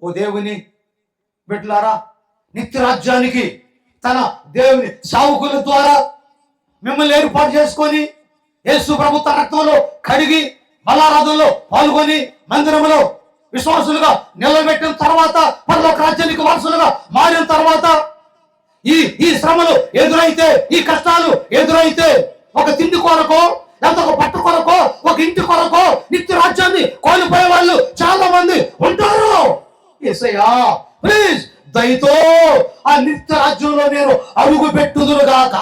ఓ దేవుని బిడ్డలారా, నిత్య రాజ్యానికి తన దేవుని సావుకుల ద్వారా మిమ్మల్ని ఏర్పాటు చేసుకొని యేసు ప్రభు తన రక్తంలో కడిగి బలారాధనలో పాల్గొని మందిరంలో విశ్వాసులుగా నిలబెట్టిన తర్వాత పరలోక రాజ్యానికి వారసులుగా మారిన తర్వాత ఈ శ్రమలు ఎదురైతే, ఈ కష్టాలు ఎదురైతే, ఒక తిండి కొరకో లేకపోతే ఒక పట్టు కొరకో ఒక ఇంటి కొరకో నిత్య రాజ్యాన్ని కోల్పోయే వాళ్ళు చాలా మంది ఉంటారు. యేసయ్యా ప్లీజ్ దయతో ఆ నిత్య రాజ్యంలో నేను అడుగు పెట్టుదురుగాక.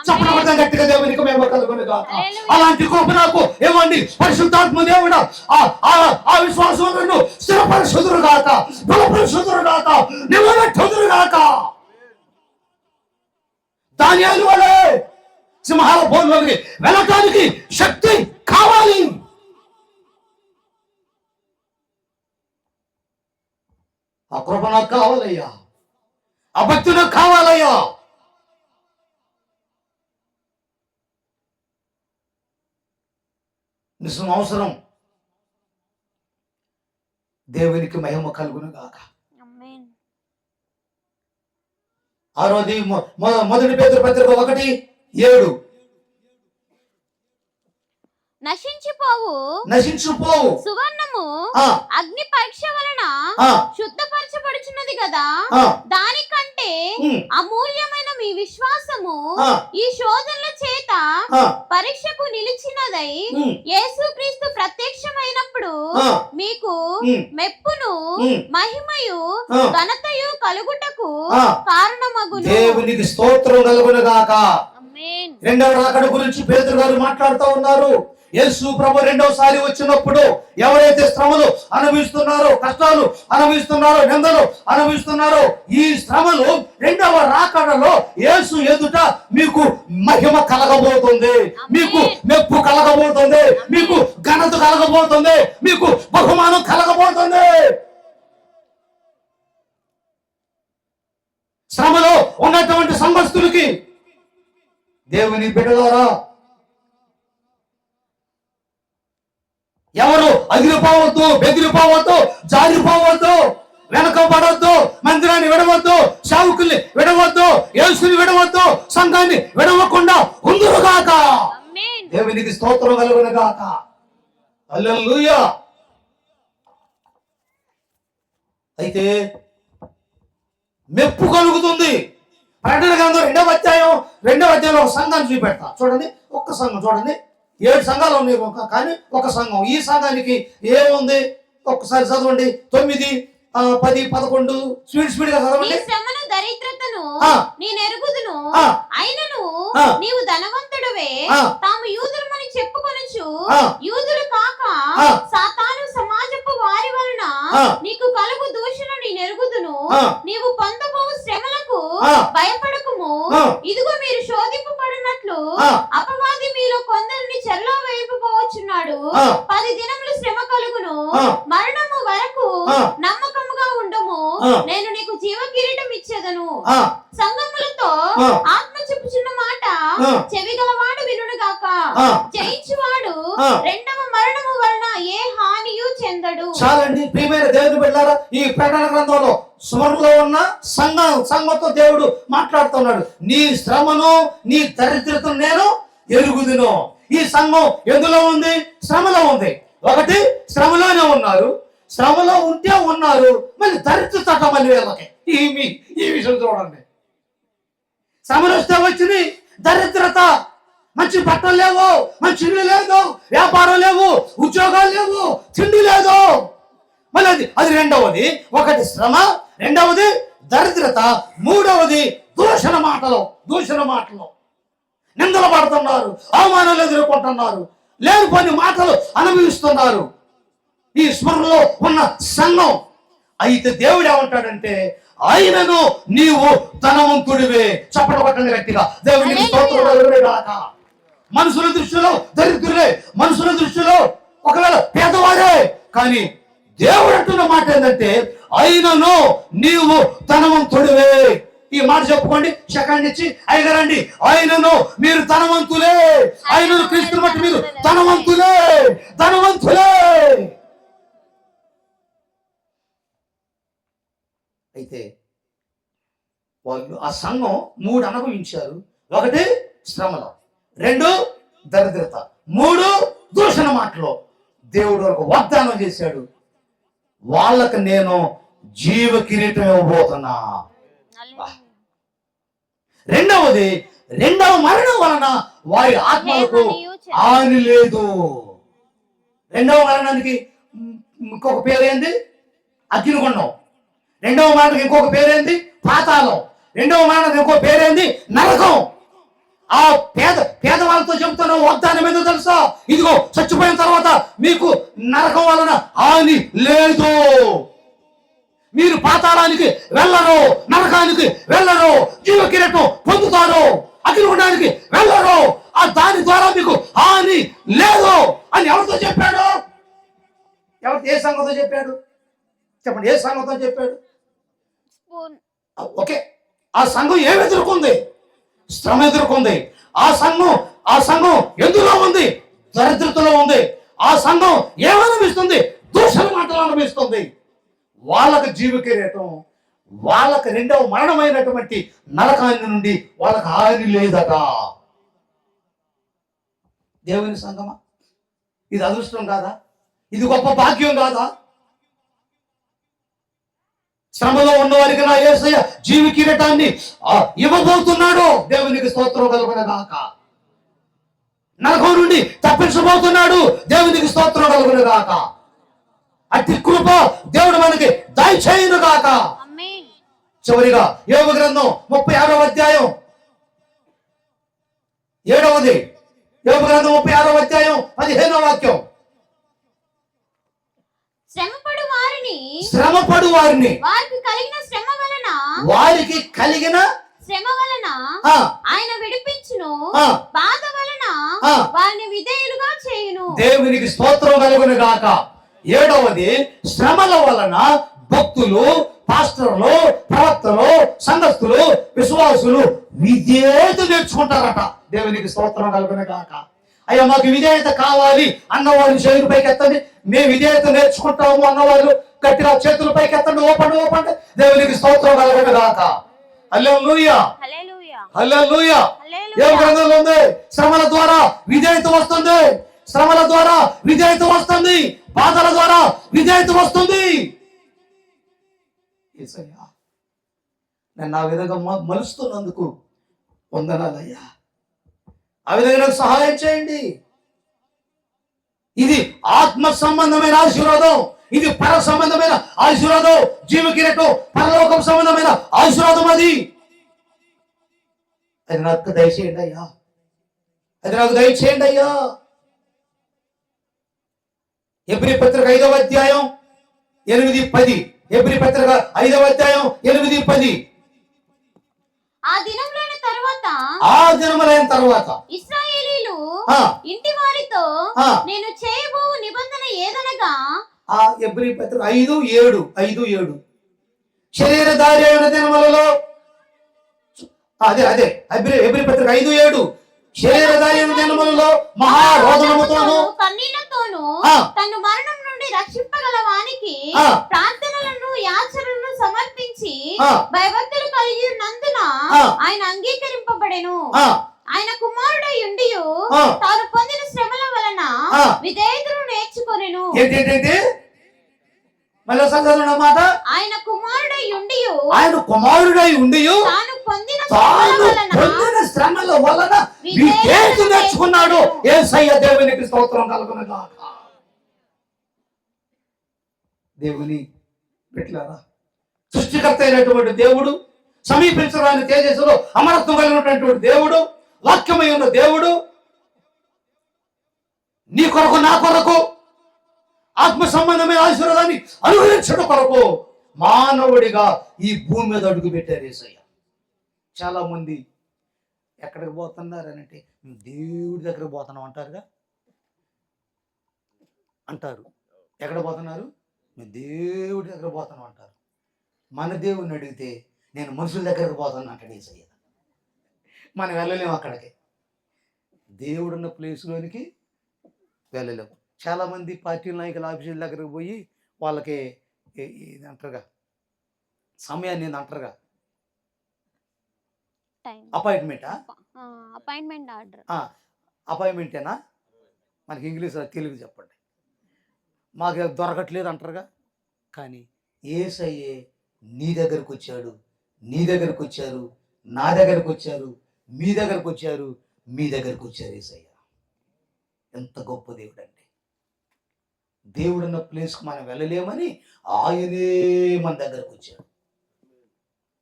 చెప్పడం గట్టిగా దేవునికి మేము కలుగునుగాక. అలాంటి కృప నాకు ఇవ్వండి పరిశుద్ధాత్మ దేవుడా. ఆ విశ్వాసం నన్ను స్థిరపరిశుదురుగాక, బలపరిశుదురుగాక, నిలబెట్టుదురుగాక. దానియేలు వలె సింహాల బోన్లోకి వెళ్ళటానికి శక్తి కావాలి. ఆ కృప నాకు కావాలయ్యా, ఆ భక్తి నాకు కావాలయ్యా. నిజం అవసరం. దేవునికి మహిమ కలుగును గాక. ఆరోది మొదటి పేతురు పత్రిక 1:7 నశించిపోవు సువర్ణము అగ్ని పరీక్ష వలన శుద్ధపరచబడుచున్నది కదా, దానికంటే అమూల్యమైన మీ విశ్వాసము ఈ శోధనల చేత పరీక్షకు నిలిచినదై యేసుక్రీస్తు ప్రత్యక్షమైనప్పుడు మీకు మెప్పును మహిమయు ఘనతయు కలుగుటకు కారణమగును. దేవునికి స్తోత్రం కలుగును గాక. రెండవ రాకడ గురించి పేతురు గారు మాట్లాడుతూ ఉన్నారు. యేసు ప్రభు రెండవసారి వచ్చినప్పుడు ఎవరైతే శ్రమలు అనుభవిస్తున్నారో, కష్టాలు అనుభవిస్తున్నారో, నిందలు అనుభవిస్తున్నారో, ఈ శ్రమలు రెండవ రాకడలో యేసు ఎదుట మీకు మహిమ కలగబోతుంది, మీకు మెప్పు కలగబోతుంది, మీకు ఘనత కలగబోతుంది, మీకు బహుమానం కలగబోతుంది. శ్రమలో ఉన్నటువంటి సంఘస్థులకి దేవుని బిడ్డలారా, ఎవరు అదిరిపోవద్దు, బెదిరిపోవద్దు, జారిపోవద్దు, వెనకబడవద్దు, మందిరాన్ని విడవద్దు, సేవకుల్ని విడవద్దు, యేసుని విడవద్దు, సంఘాన్ని విడవకుండా ఉందురుగాక. దేవునికి స్తోత్రం కలుగును గాక. హల్లెలూయా. అయితే మెప్పు కలుగుతుంది. ప్రకటన గ్రంథం 2వ అధ్యాయంలో ఒక సంఘాన్ని చూపెడతా చూడండి. ఒక్క సంఘం చూడండి. 7 సంఘాలు ఉన్నాయి కానీ ఒక సంఘం. ఈ సంఘానికి ఏముంది ఒక్కసారి చదవండి. 9, 10, 11 స్పీడ్ గా చదవండి. దరిద్రతను నేను ఎరుగుదును, అయినను నీవు ధనవంతుడవే, తాము యూదులమని చెప్పుకొనొచ్చు యూదులు కాక సాతాను సమాజపు వారి వలన నీకు కలుగు దూషణ నేను ఎరుగుదును. నీవు పొందబో శ్రమలకు భయపడకుము. ఇదిగో మీరు శోధింపబడినట్లు అపవాది మీలో కొందరిని చెరలో వేయకపోవచ్చున్నాడు. 10 దినములు శ్రమ కలుగును, మరణము వరకు నమ్మకముగా ఉండము, నేను నీకు జీవ కిరీటం ఇచ్చేదను. సంగములతో ఆత్మ చెప్పుచున్న మాట చెవిగలవాడు వినుగాక. జయించువాడు రెండవ మరణము వలన ఏ హానియు చెందడు. చాలండి ప్రియమైన దేవుని బిడ్డలారా, ఈ ప్రకటన గ్రంథంలో సువర్ణలో ఉన్న సంఘంతో దేవుడు మాట్లాడుతున్నాడు. నీ శ్రమను, నీ దరిద్రతను నేను ఎరుగుదును. ఈ సంఘం ఎందులో ఉంది? శ్రమలో ఉంది. ఒకటి శ్రమలోనే ఉన్నారు, శ్రమలో ఉంటే ఉన్నారు, మళ్ళీ దరిద్రత మళ్ళీ వీళ్ళకి. ఈ విషయం చూడండి. శ్రమలు వస్తే వచ్చింది దరిద్రత. మంచి బట్టలు లేవు, మంచి ఇల్లు లేదు, వ్యాపారం లేవు, ఉద్యోగాలు లేవు, తిండి లేదు. మళ్ళీ అది రెండవది. ఒకటి శ్రమ, రెండవది దరిద్రత, మూడవది దూషణ మాటలు నిందలు పడుతున్నారు, అవమానాలు ఎదుర్కొంటున్నారు, లేని మాటలు అనుభవిస్తున్నారు ఈ స్మరణలో ఉన్న సంఘం. అయితే దేవుడు ఏమంటాడంటే, ఆయనను నీవు ధనవంతుడివే. చప్పట్లు కొట్టండి గట్టిగా. దేవునికి స్తోత్రం. మనుషుల దృష్టిలో దరిద్రులే, మనుషుల దృష్టిలో ఒకవేళ పేదవారే, కానీ దేవుడు అంటున్న మాట ఏంటంటే, ఆయనను నీవు ధనవంతుడివే. ఈ మాట చెప్పుకోండి. సెకండ్ ఇచ్చి అయ్యగారండి, ఆయనను మీరు ధనవంతులే, ఆయనను క్రీస్తుని బట్టి మీరు ధనవంతులే. అయితే వాళ్ళు ఆ సంఘం 3 అనుభవించారు. 1 శ్రమలో, 2 దరిద్రత, 3 దూషణ మాటలో. దేవుడు ఒక వాగ్దానం చేశాడు, వాళ్ళకి నేను జీవ కిరీటం ఇవ్వబోతున్నా. రెండవది, రెండవ మరణం వలన వారి ఆత్మలకు హాని లేదు. రెండవ మరణానికి ఇంకొక పేరేంది? అగ్నిగుండం. రెండవ మరణానికి ఇంకొక పేరేంది? పాతాళం. రెండవ మరణానికి ఇంకో పేరేంది? నరకం. ఆ పేదవాళ్ళతో చెబుతున్న వాగ్దానం ఏందో తెలుసా? ఇదిగో చచ్చిపోయిన తర్వాత మీకు నరకం వలన హాని లేదు, మీరు పాతాళానికి వెళ్ళరు, నరకానికి వెళ్ళరు, జీవ కిరీటం పొందుతారు, అగ్నిగుండానికి వెళ్ళరు, ఆ దాని ద్వారా మీకు హాని లేదు అని ఎవరితో చెప్పాడు? ఏ సంఘంతో చెప్పాడు? చెప్పండి, ఏ సంఘంతో చెప్పాడు? ఓకే, ఆ సంఘం ఏమి ఎదుర్కొంది? శ్రమ ఎదుర్కొంది. ఆ సంఘం ఎందులో ఉంది? దరిద్రతలో ఉంది. ఆ సంఘం ఏమనిపిస్తుంది? దూషణ మాటలు అనిపిస్తుంది. వాళ్ళకి జీవ కిరీటం, వాళ్ళకి రెండవ మరణమైనటువంటి నరకాన్ని నుండి వాళ్ళకి హాని లేదట. దేవుని సంఘమా, ఇది అదృష్టం కాదా? ఇది గొప్ప భాగ్యం కాదా? శ్రమలో ఉన్నవారికి నా యేసయ్య జీవ కిరీటాన్ని ఇవ్వబోతున్నాడు. దేవునికి స్తోత్రం కలుగునగాక. నరకం నుండి తప్పించబోతున్నాడు. దేవునికి స్తోత్రం కలుగునగాక. అతి కృప దేవుడు మనకి దయచేయునుగాక. చివరిగా యోబు గ్రంథం 36వ అధ్యాయం 7వది. యోబు గ్రంథం 36వ అధ్యాయం 15వ వాక్యం. శ్రమపడు వారిని వారికి కలిగిన శ్రమ వలన ఆయన విడిపించును, బాధ వలన వారిని విధేయులుగా చేయును. దేవునికి స్తోత్రం కలుగును గాక. 7వది, శ్రమల వలన భక్తులు, పాస్టర్లు, ప్రవక్తలు, సంఘస్థులు, విశ్వాసులు విధేయత నేర్చుకుంటారట. దేవునికి స్తోత్రం కలుగును గాక. అయ్యా, మాకు విధేయత కావాలి అన్నవాళ్ళు చేతుల పైకి ఎత్తండి. మేము విధేయత నేర్చుకుంటాము అన్నవాళ్ళు గట్టిగా చేతుల పైకి ఎత్తండి. ఓపండి. దేవునికి స్తోత్రం కలుగును గాక. హల్లెలూయా, హల్లెలూయా. ఏ గ్రంథంలో ఉంది? శ్రమల ద్వారా విధేయత వస్తుంది. శ్రమల ద్వారా విధేయత వస్తుంది. బాధల ద్వారా విధేయత వస్తుంది. నేను ఆ విధంగా మలుస్తున్నందుకు వందనాలయ్యా. ఆ విధంగా నాకు సహాయం చేయండి. ఇది ఆత్మ సంబంధమైన ఆశీర్వాదం, ఇది పర సంబంధమైన ఆశీర్వాదం. జీవ కిరీటం పరలోకం సంబంధమైన ఆశీర్వాదం. అది నాకు దయచేయండి అయ్యా. అది నాకు దయచేయండి అయ్యా. హెబ్రీ పత్రిక 5వ అధ్యాయం 8-10. హెబ్రీ పత్రిక 5వ అధ్యాయం 8-10. ఆ దినములైన తర్వాత ఇశ్రాయేలీలు ఇంటి వారితో నేను చేయబో నిబంధన ఏదనగా, హెబ్రీ పత్రిక 5:7 శరీరధారి అయిన దినములలో, అదే హెబ్రీ పత్రిక 5:7 శరీరధారి అయిన దినములలో మహారోదనముతోను కన్నీళ్లతోను తను మరణం నుండి రక్షింపగల వానికి ప్రార్థనలను యాచనలను సమర్పించి భయభక్తులు కలిగి ఉన్నందున ఆయన అంగీకరింపబడెను. ఆయన కుమారుడై ఉండి తాను పొందిన శ్రమల వలన విధేయతను నేర్చుకొనెను. మాట, ఆయన కుమారుడై ఉండి తాను పొందిన శ్రమల వలన విధేయత నేర్చుకున్నాడు. యేసయ్య దేవునికి స్తోత్రం కలుగును గాక. దేవుని బిడ్డలారా, సృష్టికర్త అయినటువంటి దేవుడు, సమీపించడానికి తేజస్సులో అమరత్వం కలిగినటువంటి దేవుడు, వాక్యమై ఉన్న దేవుడు, నీ కొరకు నా కొరకు ఆత్మ సంబంధమైన ఆశీర్వాదాన్ని అనుగ్రహించడం కొరకు మానవుడిగా ఈ భూమి మీద అడుగు పెట్టారు యేసయ్య. చాలా మంది ఎక్కడికి పోతున్నారనంటే దేవుడి దగ్గరకు పోతున్నాం అంటారు. ఎక్కడ పోతున్నారు? మేము దేవుడి దగ్గర పోతున్నాం అంటారు. మన దేవుడిని అడిగితే నేను మనుషుల దగ్గరకు పోతాను అంటాడు యేసయ్య. మనం వెళ్ళలేము అక్కడికి. దేవుడున్న ప్లేస్లోనికి వెళ్ళలేము. చాలామంది పార్టీ నాయకుల ఆఫీసుల దగ్గరకు పోయి వాళ్ళకి అంటారుగా సమయాన్ని ఏంది అంటారుగా, టైం అపాయింట్మెంటా? Appointment order. అపాయింట్మెంటేనా? మనకి ఇంగ్లీష్ తెలుగు చెప్పండి. మాకు దొరకట్లేదు అంటారుగా. కానీ యేసయ్యే నీ దగ్గరకు వచ్చాడు, నీ దగ్గరకు వచ్చారు, నా దగ్గరకు వచ్చారు, మీ దగ్గరకు వచ్చారు, మీ దగ్గరకు వచ్చారు. యేసయ్య ఎంత గొప్ప దేవుడు అండి. దేవుడున్న ప్లేస్కి మనం వెళ్ళలేమని ఆయనే మన దగ్గరకు వచ్చాడు.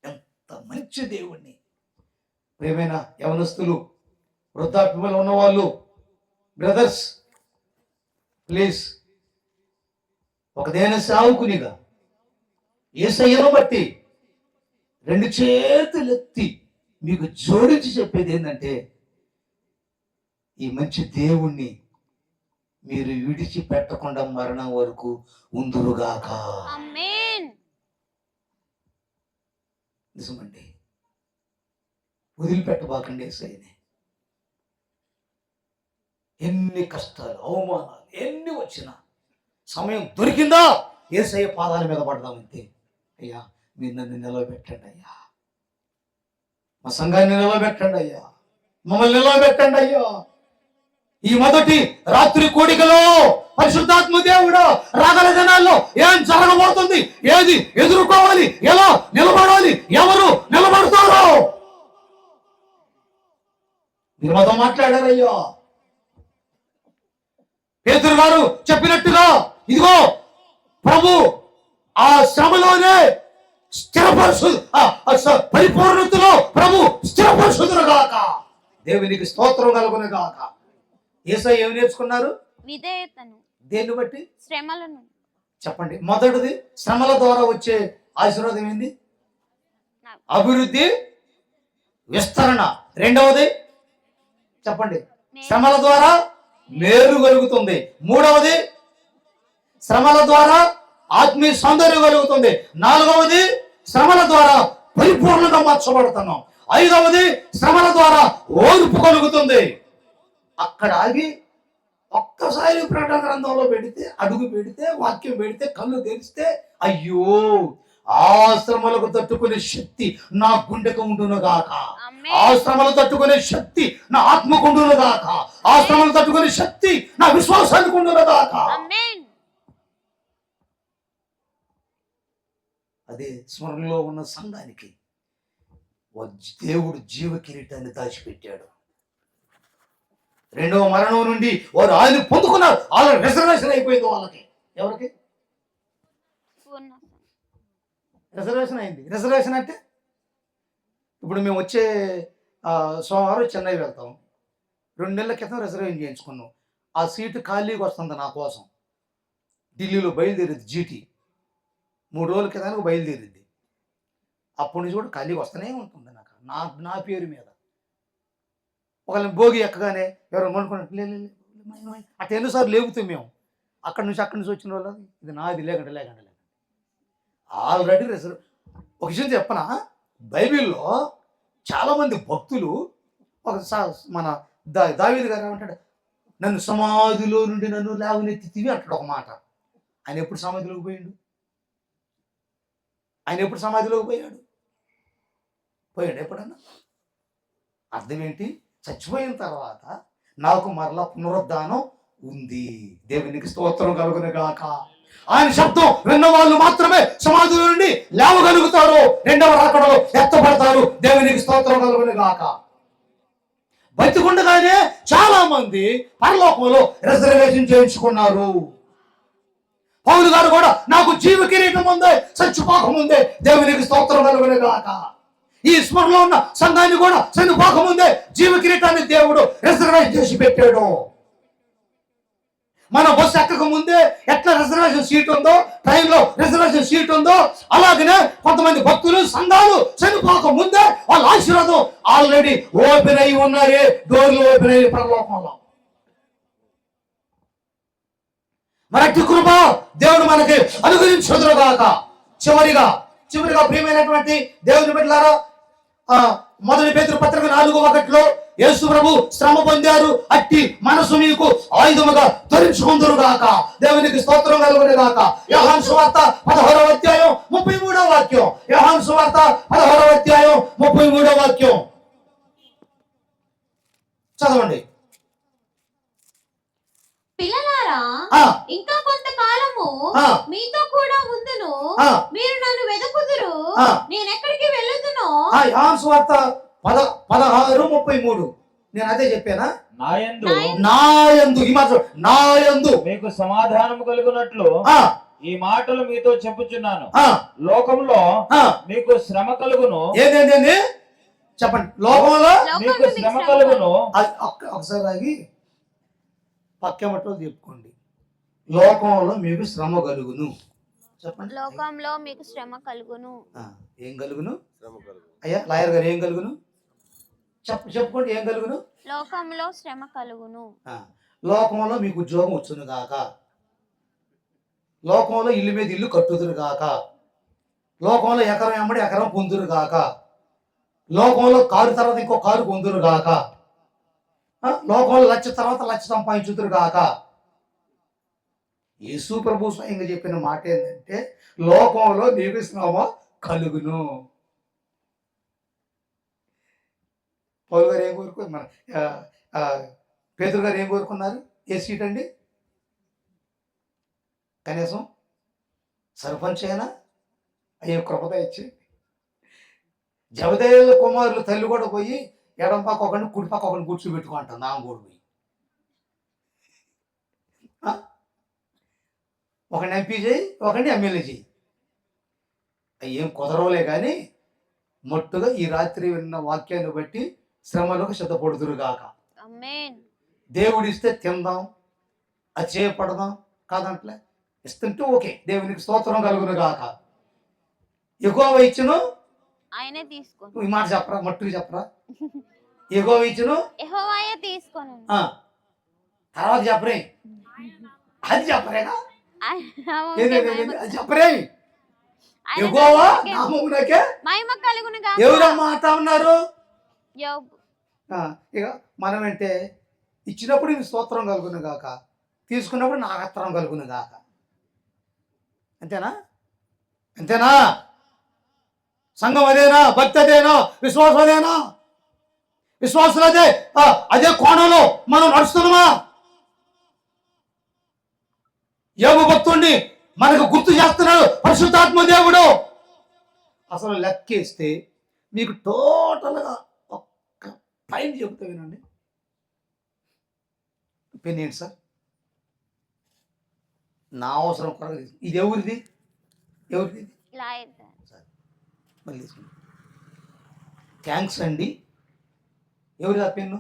ఎంత మంచి దేవుణ్ణి. ప్రియమైన యవనస్తులు, వృద్ధాప్యంలో ఉన్నవాళ్ళు, బ్రదర్స్, ప్లీజ్ ఒక దేన సేవకునిగా యేసయ్యను బట్టి 2 చేతులెత్తి మీకు జోడించి చెప్పేది ఏంటంటే, ఈ మంచి దేవుణ్ణి మీరు విడిచిపెట్టకుండా మరణం వరకు ఉందురుగాక. ఆమేన్. నిజమండి, వదిలిపెట్టబాకండి యేసయ్యని. ఎన్ని కష్టాలు, అవమానాలు ఎన్ని వచ్చినా సమయం దొరికిందా యేసయ్య పాదాల మీద పడదామంతే. అయ్యా మీరు నన్ను నిలవబెట్టండి అయ్యా, మా సంఘాన్ని నిలవబెట్టండి అయ్యా, మమ్మల్ని నిలవబెట్టండి అయ్యా. ఈ మొదటి రాత్రి కోడికలో పరిశుద్ధాత్మ దేవుడు రాగల దినాల్లో ఏం జరగబోతుంది, ఏది ఎదుర్కోవాలి, ఎలా నిలబడాలి, ఎవరు నిలబడతారో మీరు మాతో మాట్లాడారయ్యా. పేతురు గారు చెప్పినట్టుగా ఇదిగో ప్రభు ఆ శ్రమలోనే పరిపూర్ణతలో ప్రభు స్థిరపరుచుదురుగాక. దేవునికి స్తోత్రం కలుగునుగాక. యేసయ్య ఏమి నేర్చుకున్నారు? విధేయతను. దేన్ని బట్టి? శ్రమలను. చెప్పండి. మొదటిది శ్రమల ద్వారా వచ్చే ఆశీర్వాదం ఏంది? అభివృద్ధి, విస్తరణ. రెండవది చెప్పండి, శ్రమల ద్వారా మేలు కలుగుతుంది. మూడవది శ్రమల ద్వారా ఆత్మీయ సౌందర్యం కలుగుతుంది. నాలుగవది శ్రమల ద్వారా పరిపూర్ణంగా మార్చబడుతున్నాం. ఐదవది శ్రమల ద్వారా ఓర్పు కలుగుతుంది. అక్కడ ఆగి ఒక్కసారి ప్రకటన గ్రంథంలో పెడితే, అడుగు పెడితే, వాక్యం పెడితే, కళ్ళు తెరిస్తే అయ్యో ఆ శ్రమలకు తట్టుకునే శక్తి నా గుండెకు ఉండునుగాక, ఆ శ్రమలు తట్టుకునే శక్తి నా ఆత్మకు ఉండునుగాక, ఆ శ్రమలు తట్టుకునే శక్తి నా విశ్వాసానికి ఉండునుగాక. అదే స్మరణలో ఉన్న సంఘానికి దేవుడు జీవ కిరీటాన్ని దాచిపెట్టాడు. రెండవ మరణం నుండి వారు ఆయన పొందుకున్నారు. వాళ్ళ రిజర్వేషన్ అయిపోయింది. వాళ్ళకి ఎవరికి రిజర్వేషన్ అయింది? రిజర్వేషన్ అంటే ఇప్పుడు మేము వచ్చే సోమవారం చెన్నై వెళ్తాం. 2 నెలల క్రితం రిజర్వేషన్ చేయించుకున్నాం. ఆ సీటు ఖాళీగా వస్తుంది నా కోసం. ఢిల్లీలో బయలుదేరింది జీటీ. 3 రోజుల క్రితానికి బయలుదేరింది. అప్పటి నుంచి కూడా ఖాళీగా వస్తూనే ఉంటుంది నాకు, నా పేరు మీద. ఒకళ్ళని భోగి ఎక్కగానే ఎవరు అనుకున్నట్టు అట్లా ఎన్నోసార్లు లేపుతాం మేము. అక్కడి నుంచి వచ్చిన వాళ్ళు ఇది నాది లేకంటే ఆల్రెడీ రిజర్వ్. ఒక విషయం చెప్పనా, బైబిల్లో చాలామంది భక్తులు మన దావీదు గారు ఏమంటాడు, నన్ను సమాధిలో నుండి నన్ను లేవనెత్తితివి అంటాడు ఒక మాట. ఆయన ఎప్పుడు సమాధిలోకి పోయాడు? పోయాడు ఎప్పుడన్నా? అర్థం ఏంటి? చచ్చిపోయిన తర్వాత నాకు మరలా పునరుద్ధానం ఉంది. దేవునికి స్తోత్రం కలుగునుగాక. ఆయన శబ్దం విన్న వాళ్ళు మాత్రమే సమాధుల నుండి లేవగలుగుతారు, రెండవ రాకడలో ఎత్తబడతారు. దేవునికి స్తోత్రం కలుగునుగాక. బతికుండగానే చాలా మంది పరలోకంలో రిజర్వేషన్ చేయించుకున్నారు. పౌలు గారు కూడా నాకు జీవ కిరీటం ఉందే, చచ్చిపోకం ఉందే. దేవునికి స్తోత్రం కలుగునుగాక. ఈ స్మరణలో ఉన్న సంఘాన్ని కూడా చనిపోకం ఉందే జీవ కిరీటాన్ని దేవుడు రిజర్వేషన్ చేసి పెట్టాడు. మన బస్సు ఎక్కక ముందే ఎట్లా రిజర్వేషన్ సీట్ ఉందో, ట్రైన్లో రిజర్వేషన్ సీట్ ఉందో, అలాగనే కొంతమంది భక్తులు, సంఘాలు చనిపోక ముందే వాళ్ళ ఆశీర్వాదం ఆల్రెడీ ఓపెన్ అయి ఉన్నాయి. డోర్లు ఓపెన్ అయ్యి పరలోకంలో. మరటి కృప దేవుడు మనకి అనుగ్రహించుదురుగాక. చివరిగా ప్రియమైనటువంటి దేవుని బిడ్డలారా, 1 పేతురు పత్రిక 4:1 యేసు ప్రభు శ్రమ పొందారు, అట్టి మనసు మీకు ఆయుధముగా ధరించుకుందురుగాక. దేవునికి స్తోత్రం కలుగునుగాక. యోహాను సువార్త 16వ అధ్యాయం 33వ వాక్యం. యోహాను వార్త 16వ అధ్యాయం 33వ వాక్యం చదవండి. పిల్లలారా, ఆ, ఇంకా కొంతకాలము ఆ, మీతో కూడా ఉందును. ఆ, మీరు నన్ను వెదకుదురు. ఆ. నేనెక్కడికి వెళ్ళుదునో యోహాను సువార్త 16:33. నేను అదే చెప్పానా? నాయందు నాయందు, ఈ మాట నాయందు మీకు సమాధానం కలుగునట్లు ఆ, ఈ మాటలు మీతో చెప్పుచున్నాను. ఆ, లోకంలో ఆ. మీకు శ్రమ కలుగును. ఏంటండి చెప్పండి. లోకంలో మీకు శ్రమ కలుగును. ఒకసారి ఆగి పక్కెమటో చెప్పుకోండి. లోకంలో మీకు శ్రమ కలుగును. చెప్పండి. లోకంలో మీకు శ్రమ కలుగును. ఏం కలుగును అయ్యా లాయర్ గారు? ఏం కలుగును? చెప్పుకోండి. ఏం కలుగును? లోకంలో శ్రమ కలుగును. లోకంలో మీకు ఉద్యోగం వచ్చును గాక, లోకంలో ఇల్లు మీద ఇల్లు కట్టుదురు గాక, లోకంలో ఎకరం వెంబడి ఎకరం పొందురు గాక, లోకంలో కారు తర్వాత ఇంకో కారు పొందురు గాక, లోకంలో లక్ష తర్వాత లక్ష సంపాదించుదురు గాక. యేసు ప్రభు స్వయంగా చెప్పిన మాట ఏంటంటే లోకంలో నీకు శ్రమ కలుగును. పౌలు గారు ఏం కోరుకున్నారు? మన పేతురు గారు ఏం కోరుకున్నారు? ఏ సీట్ అండి? కనీసం సర్పంచ్ అయినా అయ్యో కృపద ఇచ్చేయండి. జబదేయుల కుమారులు తల్లి కూడా పోయి ఎడం పక్క ఒకరిని కుడి పక్క ఒకరిని కూర్చోబెట్టుకుంటాను. నాన్న కూడా పోయి ఒకరిని ఎంపీ చేయి, ఒకరిని ఎమ్మెల్యే చేయి. అవి ఏం కుదరవలే కానీ మొట్టుగా ఈ రాత్రి విన్న వాక్యాన్ని బట్టి శ్రమలకు సిద్ధపడుతురుగాక. ఆమేన్. దేవుడిస్తే తిందాం, అది చేయపడదాం కాదంట్లే. ఇస్తుంటే ఓకే, దేవునికి స్తోత్రం కలుగును గాక. యెహోవా ఇచ్చును ఆయనే తీసుకోను. ఈ మాట చెప్పరా, మట్టుకు చెప్పరా. యెహోవా ఇచ్చును యెహోవాయే తీసుకోను. తర్వాత చెప్పరే, అది చెప్పరేనా? ఆయన అది చెప్పరే. యెహోవా నామమునకే మహిమ కలుగును గాక. ఎవరు మాట ఉన్నారు? యోబు. ఇక మనం అంటే ఇచ్చినప్పుడు ఇది స్తోత్రం కలుగును గాక, తీసుకున్నప్పుడు నాగత్రం కలుగును గాక. అంతేనా? అంతేనా? సంఘం అదేనా? భక్తి అదేనా? విశ్వాసం అదేనా? విశ్వాసం అదే అదే కోణంలో మనం నడుస్తున్నామా? యోబు భక్తుడిని మనకు గుర్తు చేస్తున్నాడు పరిశుద్ధాత్మ దేవుడు. అసలు లెక్కేస్తే మీకు టోటల్గా ఒక్క పైన చెబుతా వినండి. పెన్ ఏంటి సార్? నా అవసరం కొరకు ఇది ఎవరిది? ఎవరిది? లాయర్ గారు. మళ్ళీ థ్యాంక్స్ అండి. ఎవరిది ఆ పెన్ను?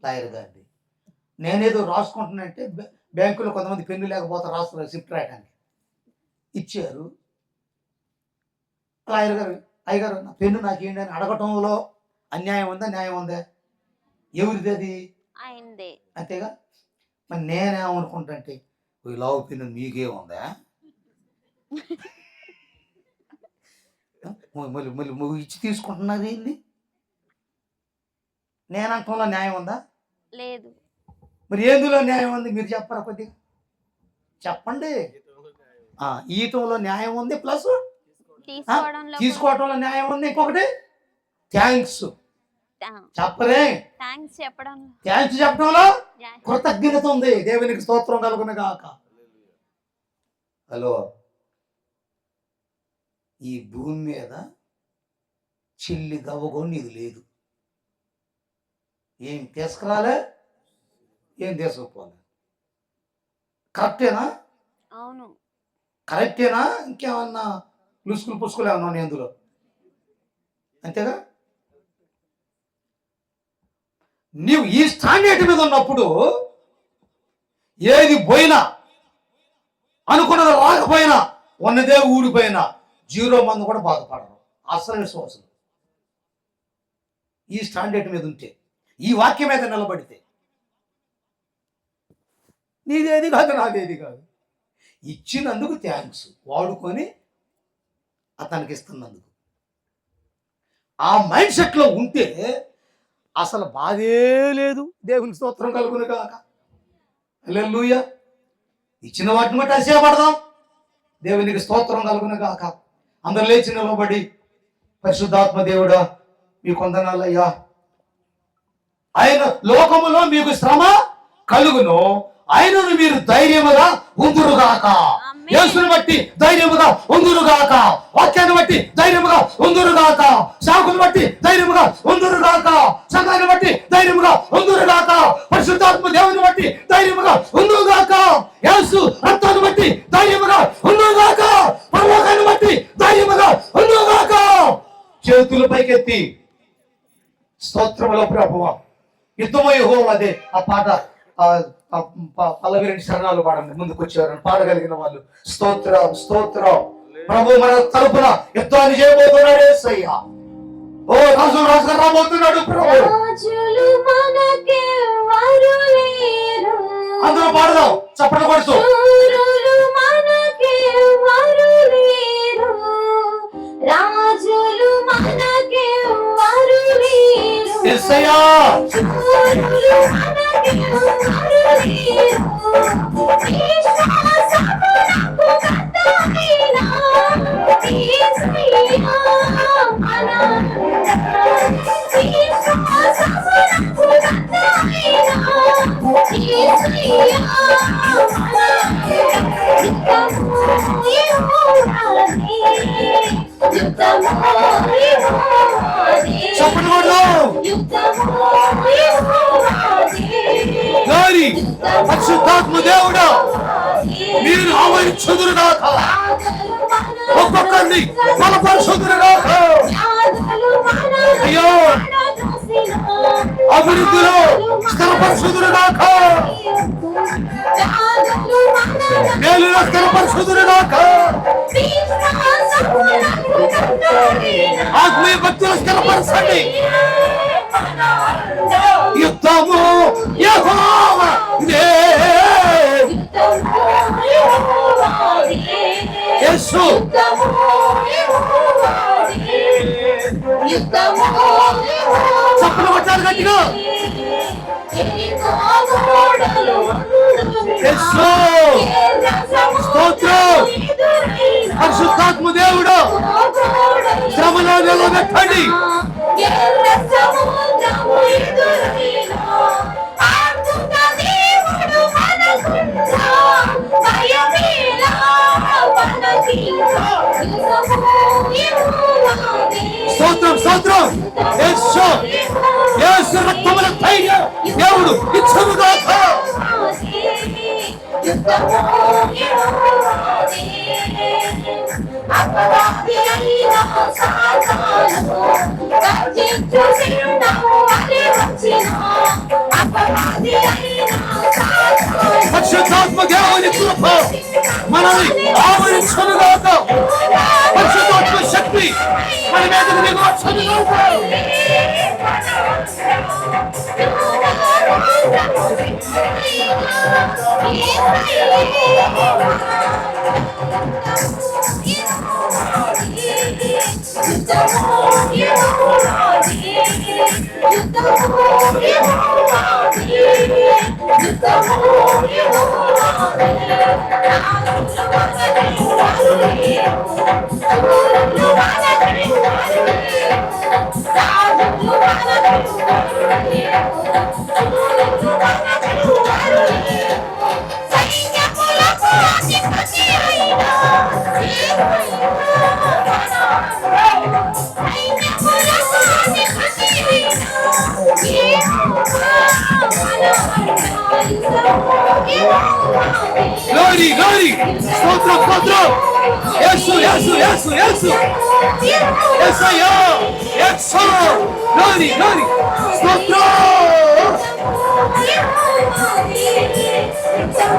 లాయర్ గారిది. నేనేదో రాసుకుంటున్నానంటే బ్యాంకులో కొంతమంది పెన్ను లేకపోతే రాస్తున్నారు షిఫ్ట్ రాయడానికి. ఇచ్చారు. లాయర్ గారు, అయ్యగారు నా పెన్ను నాకేంటి అని అడగటంలో అన్యాయం ఉందా, న్యాయం ఉందా? ఎవరిది అది? ఆయనదే. అంతేగా. మరి నేనేమనుకుంటే ఈ లావు పెన్ను మీకే ఉందా? మళ్ళీ మళ్ళీ ఇచ్చి తీసుకుంటున్నది ఏంది? నేనంటంలో న్యాయం ఉందా? లేదు. మరి ఎందులో న్యాయం ఉంది? మీరు చెప్పరా కొద్దిగా చెప్పండి. ఈయటంలో న్యాయం ఉంది, ప్లస్ తీసుకోవటంలో న్యాయం ఉంది. ఇంకొకటి థ్యాంక్స్ చెప్పరే. థ్యాంక్స్ చెప్పడంలో కృతజ్ఞత ఉంది. దేవునికి స్తోత్రం కలుగును గాక. హలో, ఈ భూమి మీద చిల్లి గవ్వగొని ఇది లేదు. ఏం తీసుకురాలే, ఏం తీసుకుపోలే. కరెక్టేనా? అవును. కరెక్టేనా? ఇంకేమన్నా లుసుకులు పుసుకులు ఏమన్నా ఉన్నాయి అందులో? అంతేగా. నీవు ఈ స్టాండర్డ్ మీద ఉన్నప్పుడు ఏది పోయినా, అనుకున్నది రాకపోయినా, ఉన్నదే ఊడిపోయినా 0 మంది కూడా బాధపడరు. అసలు విశ్వాసం ఈ స్టాండర్డ్ మీద ఉంటే, ఈ వాక్యం మీద నిలబడితే, నీదేది కాదు నాదేది కాదు, ఇచ్చినందుకు థ్యాంక్స్, వాడుకొని అతనికి ఇస్తున్నందుకు ఆ మైండ్ సెట్లో ఉంటే అసలు బాధే లేదు. దేవునికి స్తోత్రం కలుగును గాక. హల్లెలూయా. ఇచ్చిన వాటిని బట్టి అతిశయపడదాం. దేవునికి స్తోత్రం కలుగును గాక. అందరూ లేచి నిలబడి, పరిశుద్ధాత్మ దేవుడా మీకు వందనాలయ్యా. ఆయన లోకములో మీకు శ్రమ కలుగును, ఆయనను మీరు ధైర్యముగా ఉందురుగాక. ఆమేన్. యేసుని బట్టి ధైర్యముగా ఉందురుగాక, వాక్యాన్ని బట్టి ధైర్యముగా ఉందురుగాక, సాకులు బట్టి ధైర్యముగా ఉందురుగాక, సంఘాన్ని బట్టి ధైర్యముగా ఉందురుగాక, పరిశుద్ధాత్మ దేవుని బట్టి ధైర్యముగా ఉందురుగాక, యేసు రక్తాన్ని బట్టి ధైర్యముగా ఉందురుగాక, పరలోకాన్ని బట్టి ధైర్యముగా ఉందురుగాక. చేతులు పైకెత్తి స్తోత్రములో ప్రభువా, యుద్ధము యెహోవాదే. ఆ పాట పల్లవి 2 శరణాలు పాడండి. ముందుకు వచ్చారు పాడగలిగిన వాళ్ళు. స్తోత్రం స్తోత్రం. ప్రభు మన తరపున యుద్ధాన్ని చేయబోతున్నాడు యేసయ్య. ఓ రాజు రాజుగా రాబోతున్నాడు ప్రభు. రాజులు మనకెవ్వరు లేరు, అందరూ పాడదాం చప్పట్లు కొడుతూ. శూరులు మనకెవ్వరు లేరు, రాజులు మనకెవ్వరు లేరు, యేసయ్య శూరులు మనకెవ్వరు లేరు, విశ్వాసమునకు కర్తయైన యేసయ్య మన విశ్వాసమునకు కర్తయైన యేసయ్య మన యుద్ధము యెహోవాదే, యుద్ధము యెహోవాదే, చప్పట్లు కొడదాం. యుద్ధము యెహోవాదే, గారి పరిశుద్ధాత్మ దేవుడా మీరు ఆవరించుదురుగాక, ఒక్కొక్కరిని బలపరచుదురుగాక. అయ్యో అభివృద్ధిలో స్థిరపరచుదురుగాక, మేలులో స్థిరపరచుదురుగాక, ఆత్మీయ భక్తులు స్థిరపరచండి. యుద్ధము యెహోవాదే, యేసు చప్పట్లు కొట్టాలి గట్టిగా. యేసు స్తోత్రం. పరిశుద్ధాత్మ దేవుడు శ్రమలో నిలబెట్టండి. స్తోత్రం స్తోత్రం. యేసు యేసు రక్తముల ధైర్యం దేవుడు ఇచ్చునుగాక. పరిశుద్ధాత్మ దేవుని కృప మనల్ని ఆవరించునుగాక. పరిశుద్ధాత్మ శక్తి మన మీదకు దిగవచ్చునుగాక. Glory, glory. స్తోత్రం, స్తోత్రం. యేసు, యేసు, యేసు, యేసు. యేసయ్యా, యేసు. Glory, glory. స్తోత్రం.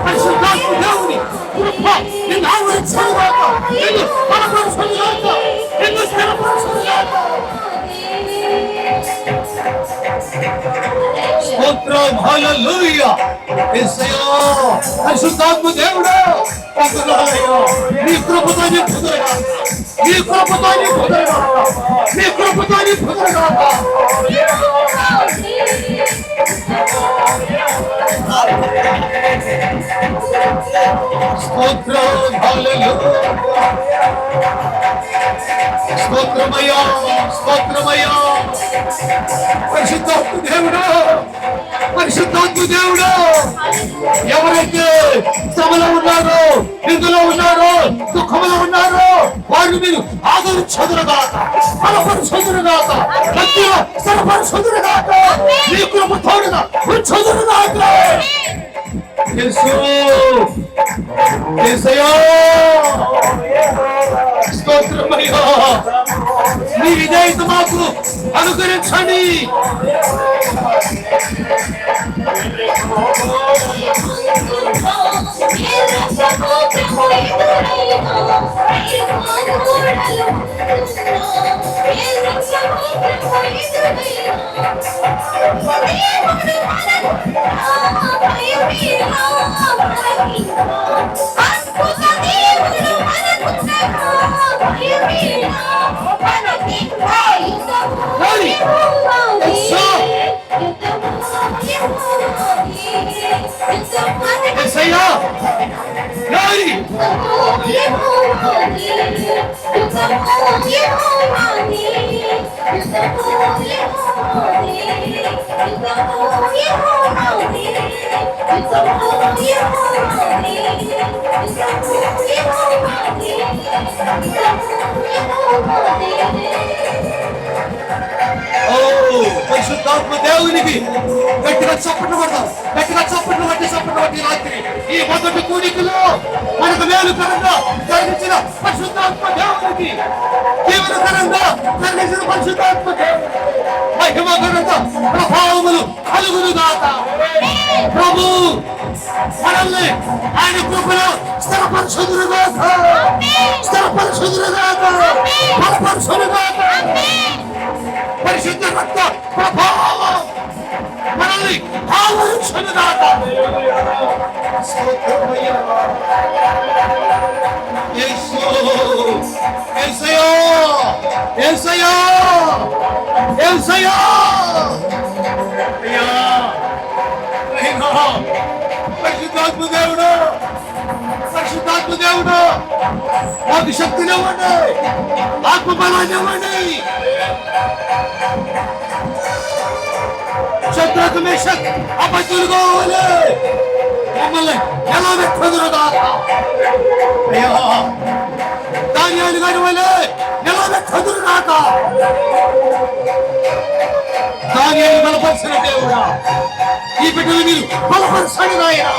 పరిశుద్ధాత్మ దేవుని కృప నిన్ను ఆవరించునుగాక. నిన్ను బలపరచునుగాక. నిన్ను స్థిరపరచునుగాక. స్తోత్రం, హల్లెలూయా. యేసయ్యా, పరిశుద్ధాత్మ దేవుడా వందనాలయ్యా. నీ కృపతో నింపుదురుగాక. నీ కృపతో నింపుదురుగాక. నీ కృపతో నింపుదురుగాక. స్తోత్రం, హల్లెలూయా. స్తోత్రమయ్యా, స్తోత్రమయ్యా. పరిశుద్ధాత్మ దేవుడు, పరిశుద్ధాత్మ దేవుడు, ఎవరైతే శ్రమలో ఉన్నారో, నిందులో ఉన్నారో, దుఃఖంలో ఉన్నారో వారిని మీరు ఆదరించదురుగాక, బలపరచదురుగాక, గట్టిగా స్థిరపరచదురుగాక, మీ కృప తోడుగా ఉంచదురుగాక. యేసు, యేసయ్యా, స్తోత్రమయ్యా. మీ విధేయత మాకు అనుగ్రహించండి. యేసయ్యా, glory. ఓ పరిశుద్ధాత్మ దేవునికి గట్టిగా చప్పట్లు కొడతాం, గట్టిగా చప్పట్లు బట్టి రాత్రి ఈ మొదటి కూడికలో మనకు మేలుకరంగా జరిగించిన పరిశుద్ధాత్మ దేవునికి, జీవనకరంగా జరిగించిన పరిశుద్ధాత్మ దేవునికి మహిమకరంగా ప్రభావములు కలుగునుగాక. ప్రభు మనల్ని ఆయన కృపలో స్థిరపరచుదురుగాక, స్థిరపరచుదురుగాక, బలపరచుదురుగాక. పరిశుద్ధ రక్త ప్రభావం మనల్ని ఆవరించునుగాక. స్తోత్రమయ్యా. యేసు, యేసయ్యా, యేసయ్యా, యేసయ్యా. అయ్యా, అయ్యా, పరిశుద్ధాత్మ దేవుడు, పరిశుద్ధాత్మ దేవుడు మాకు శక్తినివ్వండి, ఆత్మబలాన్ని ఇవ్వండి. శత్రుకు మేషక్ అబద్ధులుగోలే మమ్మల్ని నిలబెట్టుదురుగాక. అయ్యా, దానియేలు గారి వలె నిలబెట్టుదురుగాక. దానియేలు బలపరిచిన దేవుడా, ఈ బిడ్డలు మీరు బలపరచండి నాయనా.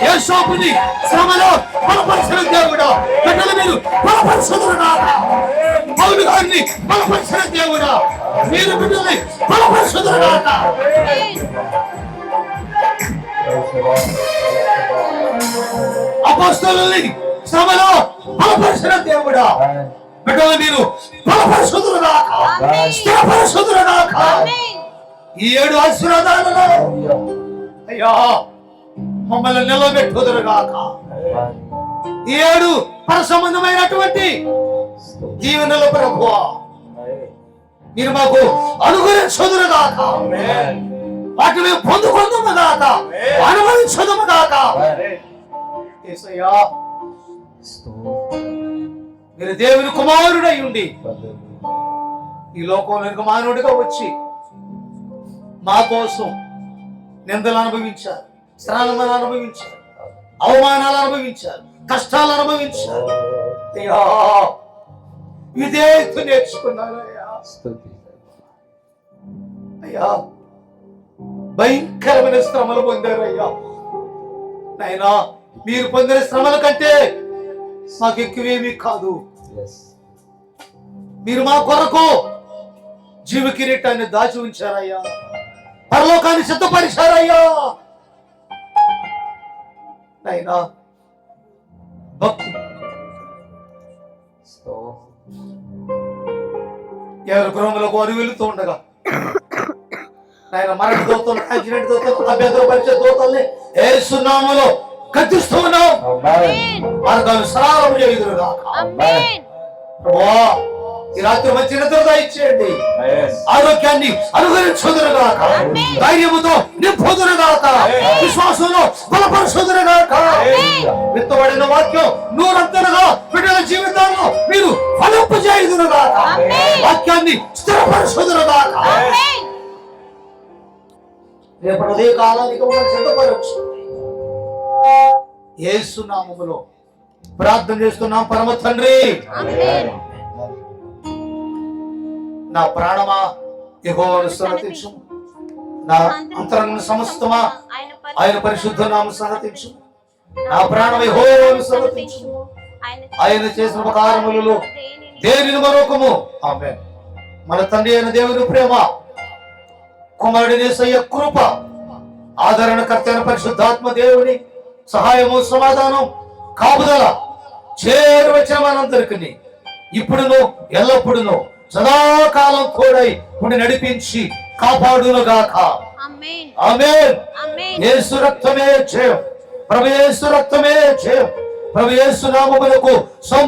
యేసోపుని శ్రమలో బలపరిచిన దేవుడా, బిడ్డలు మీరు బలపరచుదురుగాక. పౌలు గారిని బలపరిచిన దేవుడా, మీరు బిడ్డల్ని బలపరచుదురుగాక. అపోస్తలుల్ని శ్రమలో బలపరిచిన దేవుడా, బిడ్డలు మీరు బలపరచుదురుగాక, స్థిరపరచుదురుగాక. ఈ 7 ఆశీర్వాదాలలో అయ్యా మమ్మల్ని నిలబెట్టుదురుగాక. ఈ 7 పరసంబంధమైనటువంటి జీవనలో ప్రభువా మీరు మాకు అనుగ్రహించుదురుగాక. వాటిని మేము పొందుకుందుముగాక, అనుభవించుదుముగాక. యేసయ్యా, మీరు దేవుని కుమారుడై ఉండి ఈ లోకంలోనికి మానవుడిగా వచ్చి మా కోసం నిందలు అనుభవించారు, శ్రమలను అనుభవించారు, అవమానాలు అనుభవించారు, కష్టాలు అనుభవించారు. అయ్యా, విధేయత నేర్చుకున్నారు. అయ్యా, భయంకరమైన శ్రమలు పొందారు. అయ్యా నాయనా, మీరు పొందిన శ్రమల కంటే మాకు ఎక్కువేమీ కాదు. మీరు మా కొరకు జీవ కిరీటాన్ని దాచి ఉంచారయ్యా, పరలోకాన్ని సిద్ధపరిచారయ్యా. నాయనా, భక్తి ఎవరి గృహంలోకి వారు వెళుతూ ఉండగా ఆయన మరణ దూతలు, యాక్సిడెంట్ దూతలు, అభ్యర్థపరిచే దూతల్ని యేసు నామములో గద్దిస్తూ ఉన్నాం. మార్గాలు సరళం చేయుదురుగాక. ప్రభువా, ఈ రాత్రి మంచి నిద్ర దయచేయండి. Yes. ఆరోగ్యాన్ని అనుగ్రహించుదురుగాక, ధైర్యముతో నింపుదురుగాక, విశ్వాసంలో బలపరుచుదురుగాక. విత్తబడిన వాక్యం నూరంతలుగా బిడ్డల జీవితాల్లో మీరు ఫలింపజేయుదురుగాక, వాక్యాన్ని స్థిరపరచుదురుగాక. రేపటి ఉదయ కాలానికి మనం సిద్ధపరచు. యేసు నామములో ప్రార్థన చేస్తున్నాం పరమ తండ్రి. నా ప్రాణమా యెహోవాను స్తుతించు, నా అంతరంగ సమస్తమా ఆయన పరిశుద్ధ నామమును స్తుతించు. నా ప్రాణం యెహోవాను స్తుతించు, ఆయన చేసిన ఉపకారములలో దేనిని మరొకము. ఆమేన్. మన తండ్రి అయిన దేవుని ప్రేమ, కుమారుడి యేసయ్య కృప, ఆదరణకర్త అయిన పరిశుద్ధాత్మ దేవుని సహాయము, సమాధానం, కాపుదల చేరువచ్చిన మనందరికీ ఇప్పుడును ఎల్లప్పుడును సదాకాలం తోడై ఉండి నడిపించి కాపాడునుగాక. ఆమేన్. యేసు రక్తమే జయం, ప్రభు యేసు రక్తమే జయం, ప్రభు యేసు నామమునకు